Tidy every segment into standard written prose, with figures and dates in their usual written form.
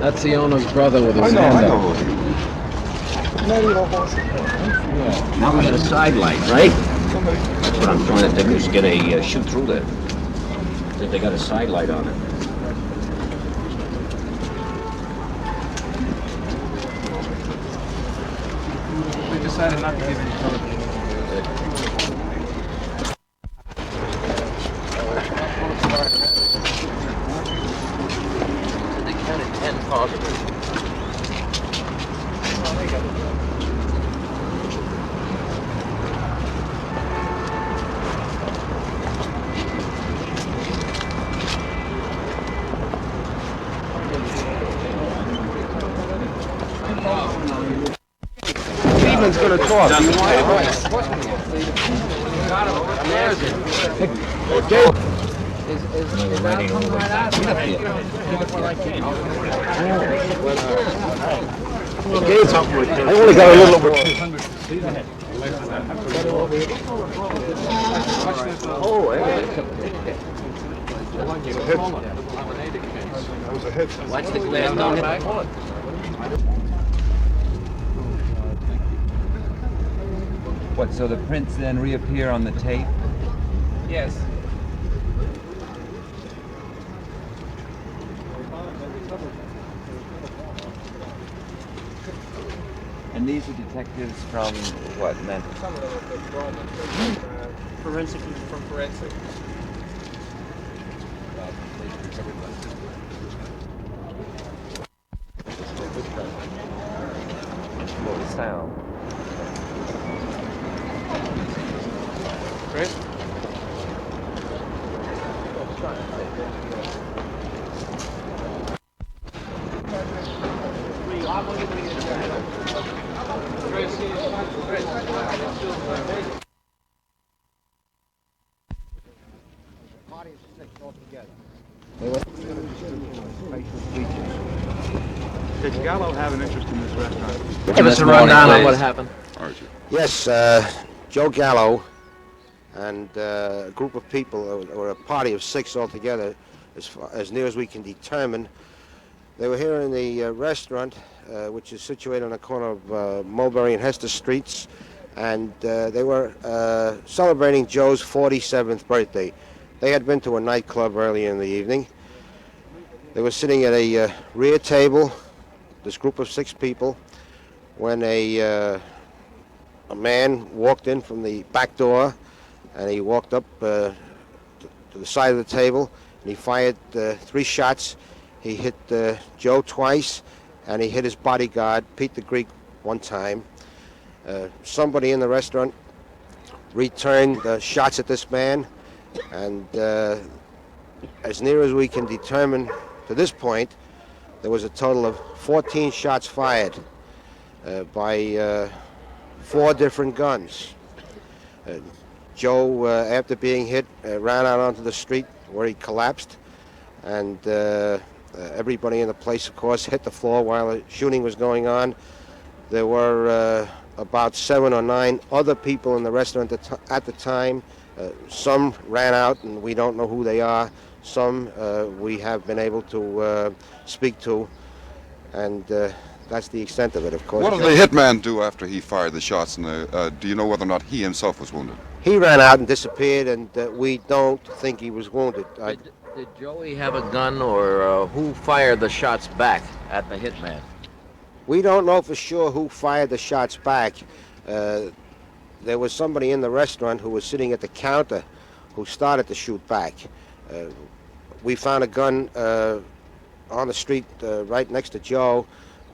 That's the owner's brother with his hand I up. know. Now we got a side light, right? That's what I'm trying to think, is get a shoot through there. If they got a side light on it. We decided not to give any television. They counted 10 positive. Steven's gonna talk. Is that coming right out? I only got a little over 200. Oh, hey. That was a hit. Watch the glass, don't hit the bullet. What, so the prints then reappear on the tape? Yes. And these are detectives from what, Memphis? Some of them are from forensic, from forensic. What was sound? Chris? Did Gallo have an interest in this restaurant? Give us a rundown on what happened. Yes, Joe Gallo and a group of people, or a party of 6 altogether, as near as we can determine. They were here in the restaurant, which is situated on the corner of Mulberry and Hester Streets, and they were celebrating Joe's 47th birthday. They had been to a nightclub earlier in the evening. They were sitting at a rear table, this group of 6 people, when a man walked in from the back door, and he walked up to the side of the table, and he fired 3 shots. He hit Joe twice, and he hit his bodyguard, Pete the Greek, 1 time. Somebody in the restaurant returned shots at this man, and as near as we can determine to this point, there was a total of 14 shots fired by 4 different guns. Joe, after being hit, ran out onto the street where he collapsed, and everybody in the place, of course, hit the floor while the shooting was going on. There were about 7 or 9 other people in the restaurant at the time. Some ran out, and we don't know who they are. Some we have been able to speak to, and that's the extent of it, of course. What did the hitman do after he fired the shots? And do you know whether or not he himself was wounded? He ran out and disappeared, and we don't think he was wounded. Did Joey have a gun, or who fired the shots back at the hitman? We don't know for sure who fired the shots back. There was somebody in the restaurant who was sitting at the counter who started to shoot back. We found a gun on the street right next to Joe,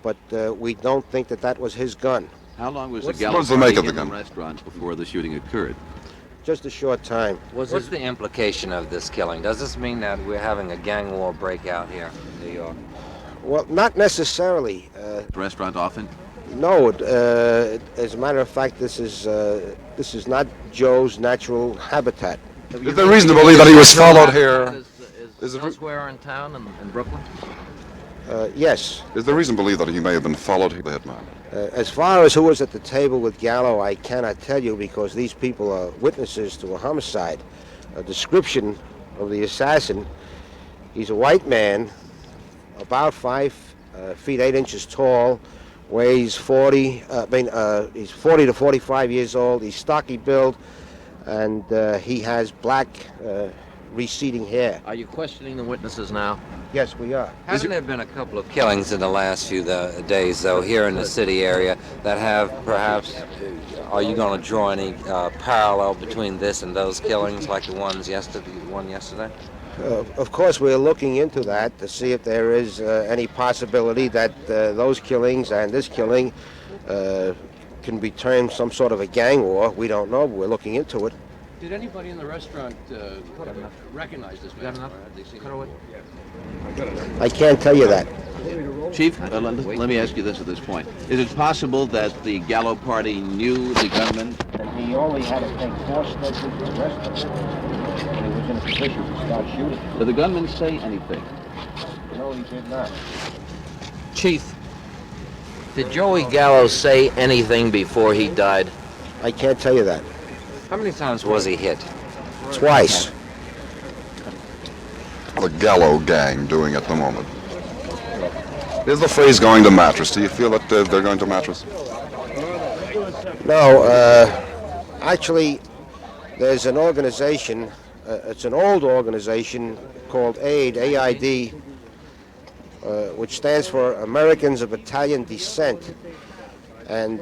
but we don't think that was his gun. How long was What's the Gallo the make of the in the gun? restaurant before the shooting occurred? Just a short time. What's the implication of this killing? Does this mean that we're having a gang war breakout here in New York? Well, not necessarily. The restaurant often? No, as a matter of fact, this is not Joe's natural habitat. Is there reason to believe that he was followed here? Is it elsewhere in town, in Brooklyn? Yes. Is there reason to believe that he may have been followed, the hitman? As far as who was at the table with Gallo, I cannot tell you because these people are witnesses to a homicide. A description of the assassin: he's a white man, about 5 feet 8 inches tall, weighs 40. He's 40 to 45 years old. He's stocky build, and he has black receding hair. Are you questioning the witnesses now? Yes, we are. Hasn't there been a couple of killings in the last few days, though, here in the city area that have perhaps, are you going to draw any parallel between this and those killings like the one yesterday? Of course, we're looking into that to see if there is any possibility that those killings and this killing can be termed some sort of a gang war. We don't know, but we're looking into it. Did anybody in the restaurant recognize this man? Have they seen him? I can't tell you that. Chief, let me ask you this at this point. Is it possible that the Gallo party knew the gunman? He only had to take 4 steps into the restaurant when he was in a position to start shooting. Did the gunman say anything? No, he did not. Chief, did Joey Gallo say anything before he died? I can't tell you that. How many times was he hit? Twice. The Gallo gang doing at the moment? Is the phrase going to mattress? Do you feel that they're going to mattress? No, actually, there's an organization, it's an old organization called AID, which stands for Americans of Italian Descent. And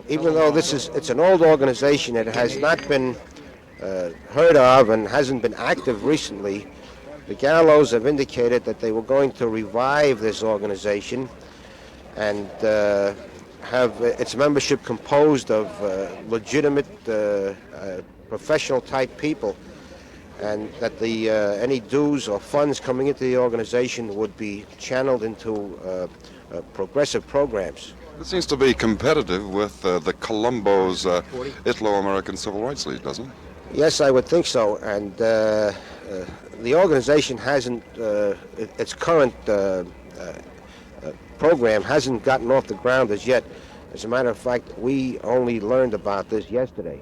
even though it's an old organization, it has not been heard of and hasn't been active recently. The Gallos have indicated that they were going to revive this organization and have its membership composed of legitimate professional type people, and that the any dues or funds coming into the organization would be channeled into progressive programs. It seems to be competitive with the Colombo's Italo-American Civil Rights League, doesn't it? Yes, I would think so. And the organization hasn't, its current program hasn't gotten off the ground as yet. As a matter of fact, we only learned about this yesterday.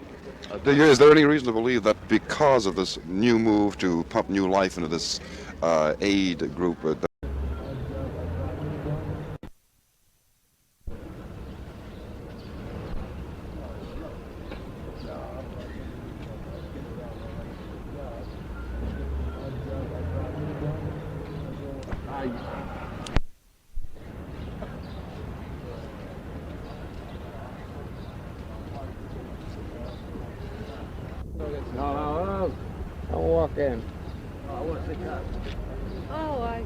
Is there any reason to believe that because of this new move to pump new life into this aid group, Don't walk in. Oh, I.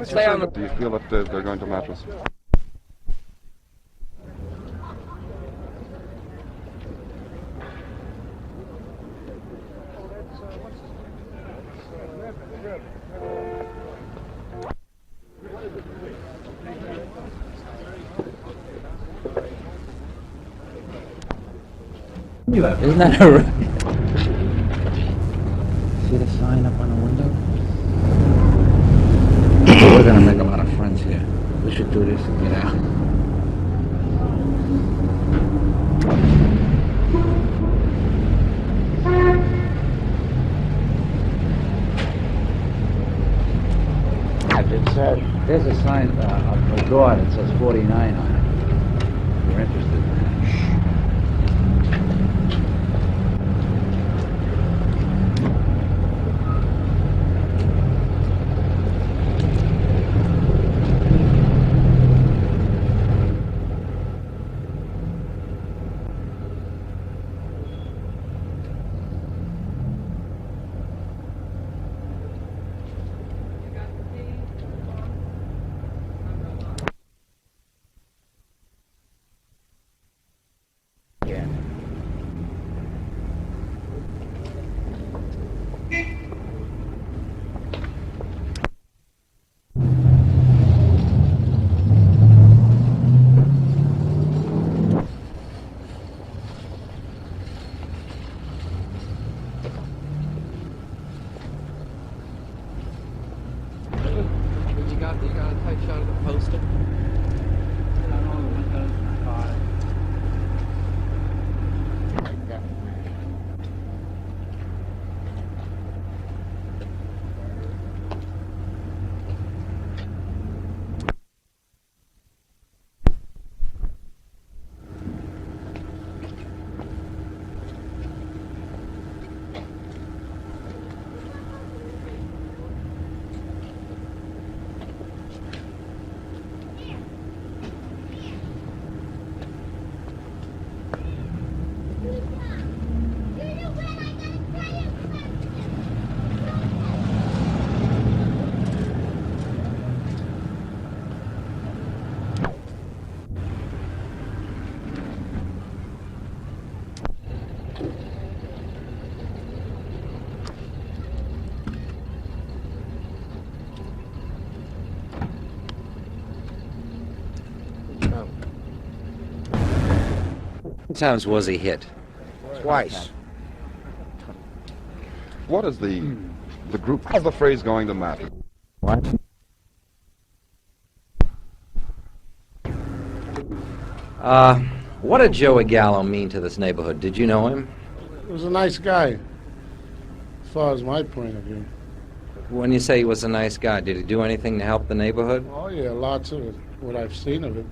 Stay on the... Do you feel that they're going to mattress? Isn't that a... See the sign up on the window? We're gonna make a lot of friends here. We should do this and get out. There's a sign on the door that says 49 on it. If you're interested in that. You got a tight shot of the poster? How many times was he hit? Twice. What is the group? How's the phrase going to Mafia? What did Joey Gallo mean to this neighborhood? Did you know him? He was a nice guy, as far as my point of view. When you say he was a nice guy, did he do anything to help the neighborhood? Oh yeah, lots of it, what I've seen of it.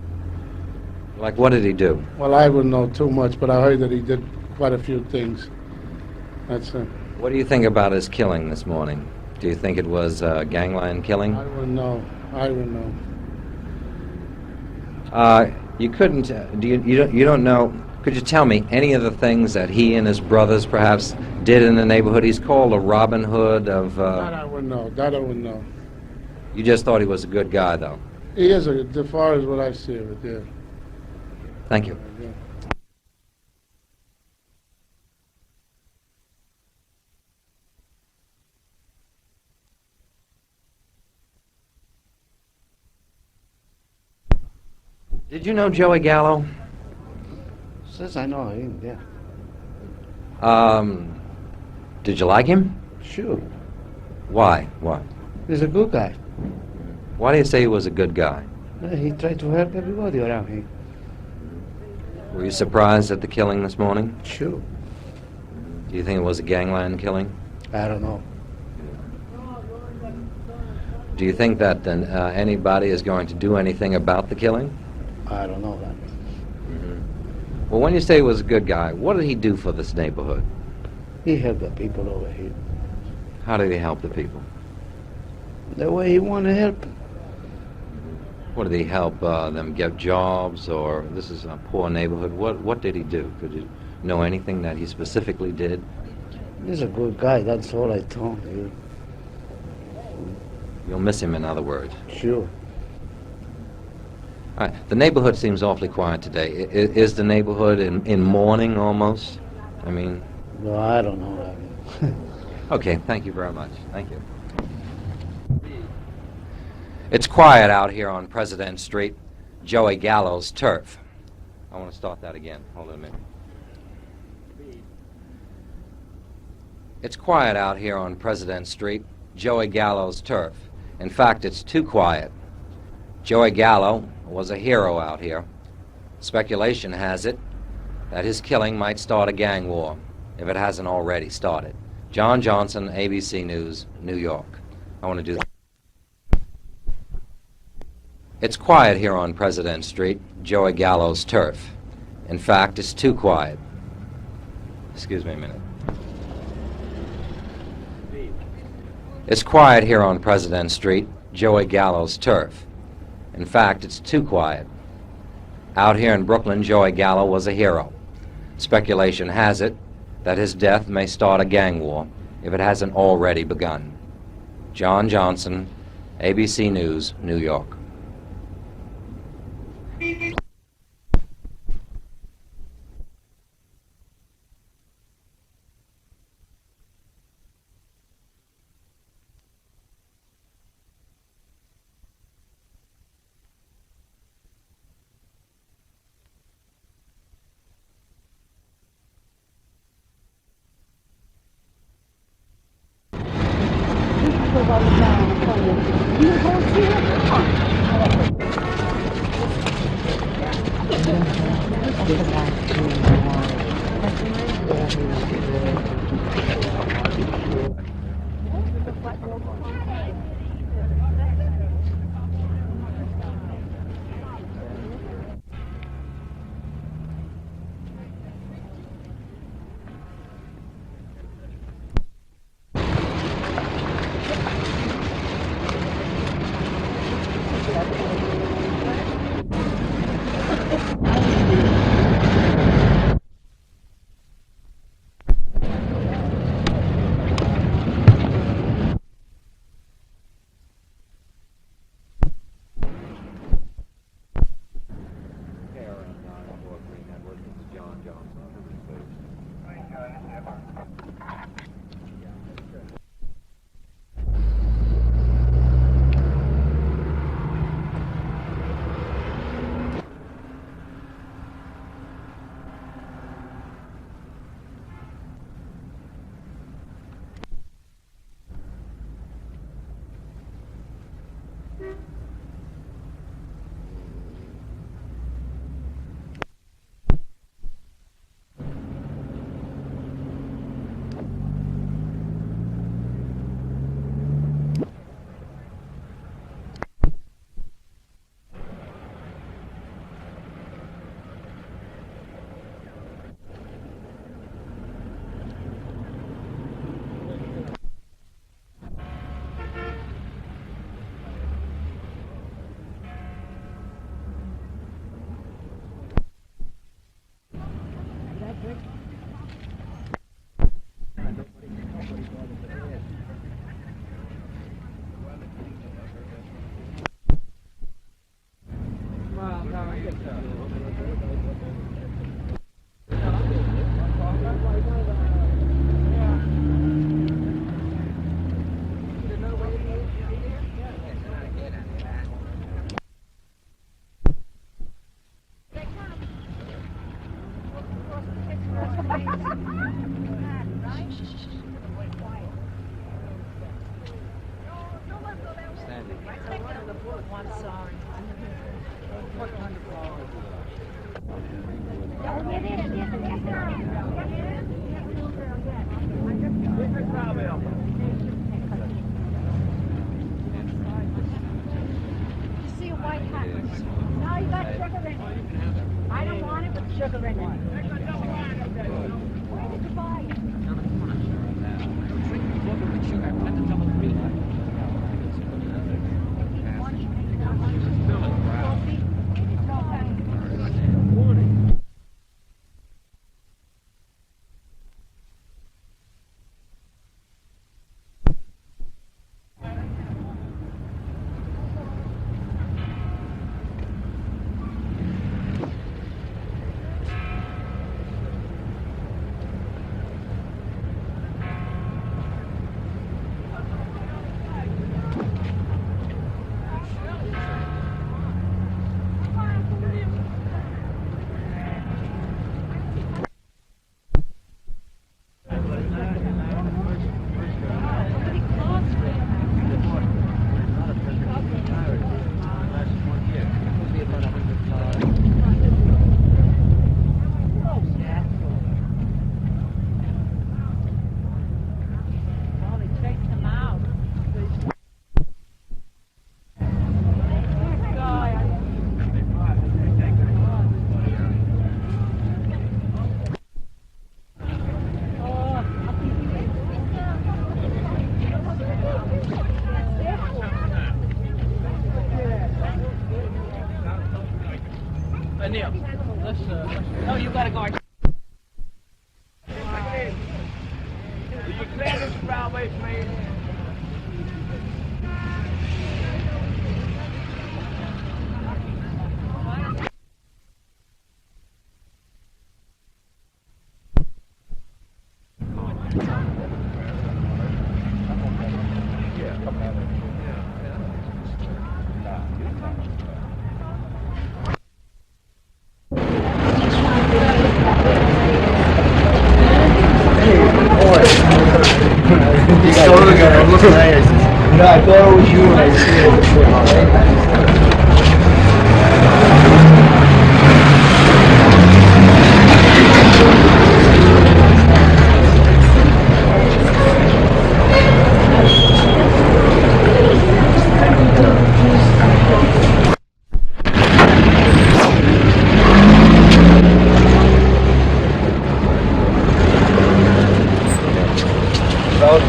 Like what did he do? Well, I wouldn't know too much, but I heard that he did quite a few things. That's it. What do you think about his killing this morning? Do you think it was a gangland killing? I wouldn't know. I wouldn't know. You couldn't. You don't know. Could you tell me any of the things that he and his brothers perhaps did in the neighborhood? He's called a Robin Hood of. That I wouldn't know. That I wouldn't know. You just thought he was a good guy, though. He is, as far as what I see of it, yeah. Thank you. Yeah. Did you know Joey Gallo? Says I know him, yeah. Did you like him? Sure. Why? Why? He's a good guy. Why do you say he was a good guy? He tried to help everybody around here. Were you surprised at the killing this morning? Sure. Do you think it was a gangland killing? I don't know. Do you think that anybody is going to do anything about the killing? I don't know that. Well, when you say he was a good guy, what did he do for this neighborhood? He helped the people over here. How did he help the people? The way he wanted to help them. What did he help them get jobs, or this is a poor neighborhood? What did he do? Could you know anything that he specifically did? He's a good guy, that's all I told you. You'll miss him, in other words. Sure. All right. The neighborhood seems awfully quiet today. Is the neighborhood in mourning almost? I mean... No, I don't know that. Okay, thank you very much. Thank you. It's quiet out here on President Street, Joey Gallo's turf. I want to start that again. Hold on a minute. It's quiet out here on President Street, Joey Gallo's turf. In fact, it's too quiet. Joey Gallo was a hero out here. Speculation has it that his killing might start a gang war, if it hasn't already started. John Johnson, ABC News, New York. I want to do that. It's quiet here on President Street, Joey Gallo's turf. In fact, it's too quiet. Excuse me a minute. It's quiet here on President Street, Joey Gallo's turf. In fact, it's too quiet. Out here in Brooklyn, Joey Gallo was a hero. Speculation has it that his death may start a gang war, if it hasn't already begun. John Johnson, ABC News, New York. Solo que no lo I thought it was you when I see it.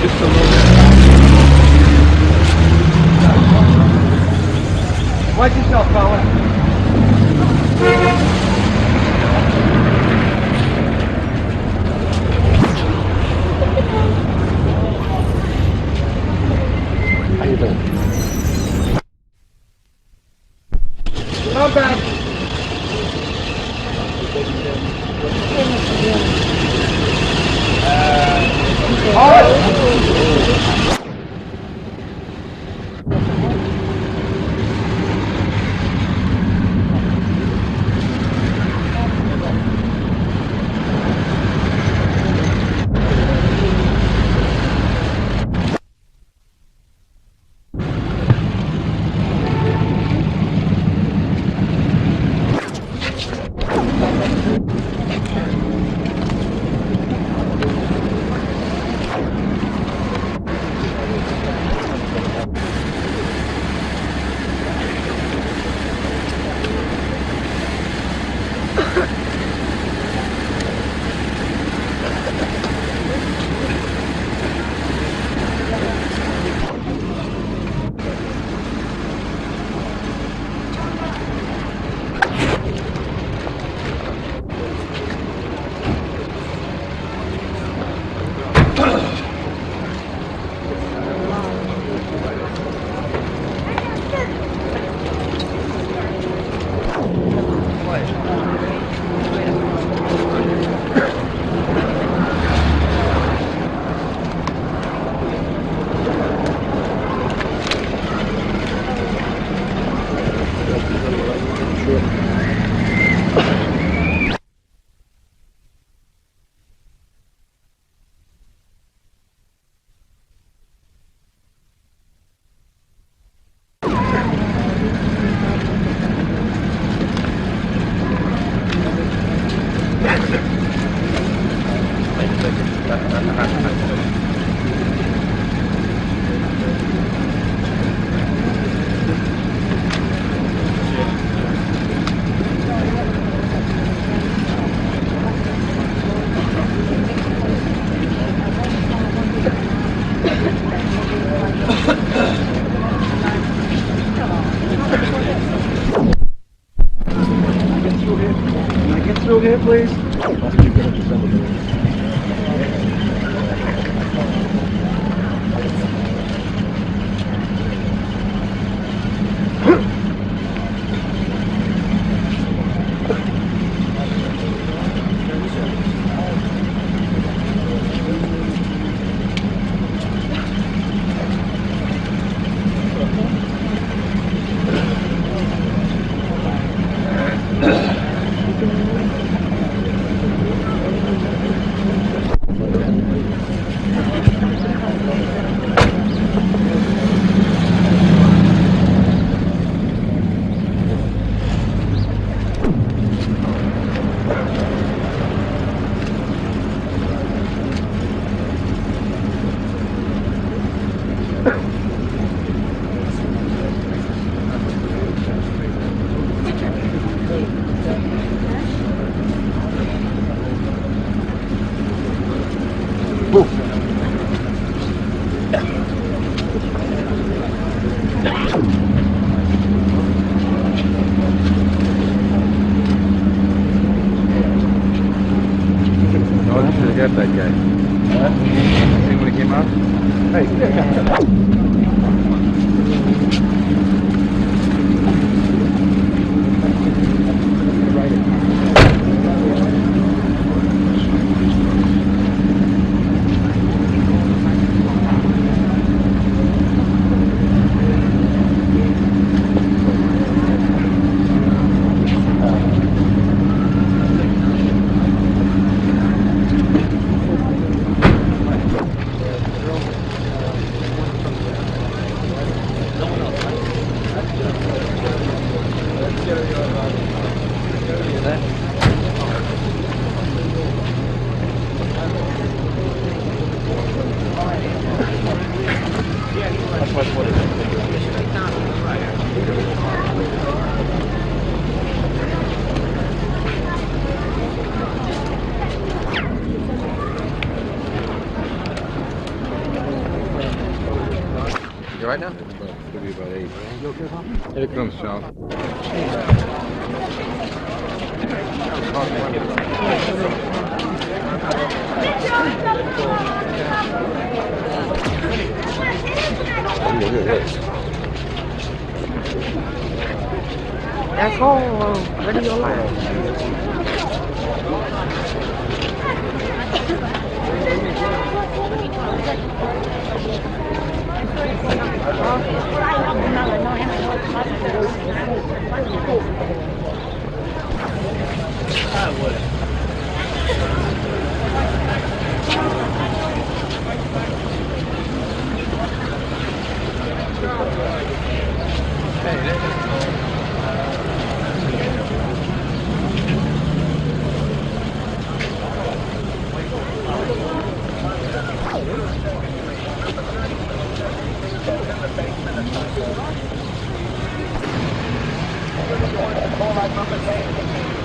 Just a little Watch yourself, fella. How you doing? Not bad. Through here, please. Get that guy. See when he came out? You all right now? Could be about 8. You okay, Tom? Here it comes, Sean. That's all video live. Call that number 10.